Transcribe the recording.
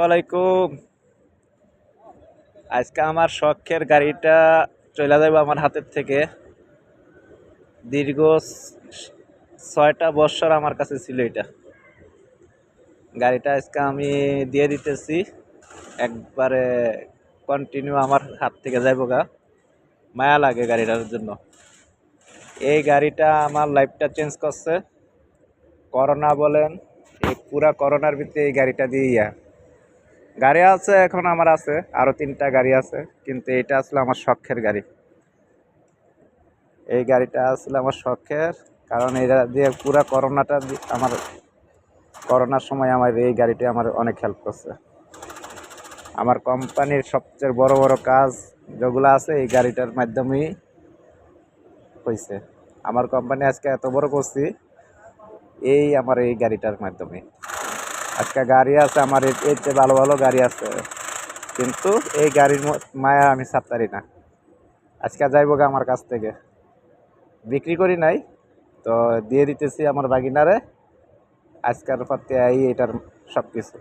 ওয়ালাইকুম। আজকে আমার শখের গাড়িটা চলে যাবে আমার হাতের থেকে। দীর্ঘ 6টা বছর আমার কাছে ছিল এটা। গাড়িটা আজকে আমি দিয়ে দিতেছি একবারে, কন্টিনিউ আমার হাত থেকে যাইব গা। মায়া লাগে গাড়িটার জন্য। এই গাড়িটা আমার লাইফটা চেঞ্জ করছে। করোনা বলেন, এই পুরা করোনার ভিতরে এই গাড়িটা দিয়ে গাড়ি আছে, এখন আমার আছে আরো 3টা গাড়ি আছে, কিন্তু এটা আসলে আমার শখের গাড়ি। এই গাড়িটা আসলে আমার শখের, কারণ এটা দিয়ে পুরা করোনাটা আমার, করোনার সময় আমার এই গাড়িটি আমার অনেক হেল্প করছে। আমার কোম্পানির সবচেয়ে বড় বড় কাজ যেগুলো আছে এই গাড়িটার মাধ্যমেই হয়েছে। আমার কোম্পানি আজকে এত বড় করছি এই আমার এই গাড়িটার মাধ্যমে। আজকে গাড়ি আছে আমার, এর চেয়ে ভালো ভালো গাড়ি আছে, কিন্তু এই গাড়ির মায়া আমি ছাড়তারি না। আজকে যাইব গা আমার কাছ থেকে, বিক্রি করি নাই তো, দিয়ে দিতেছি আমার বাগিনারে। আজকের পর থেকে এটার সব কিছু।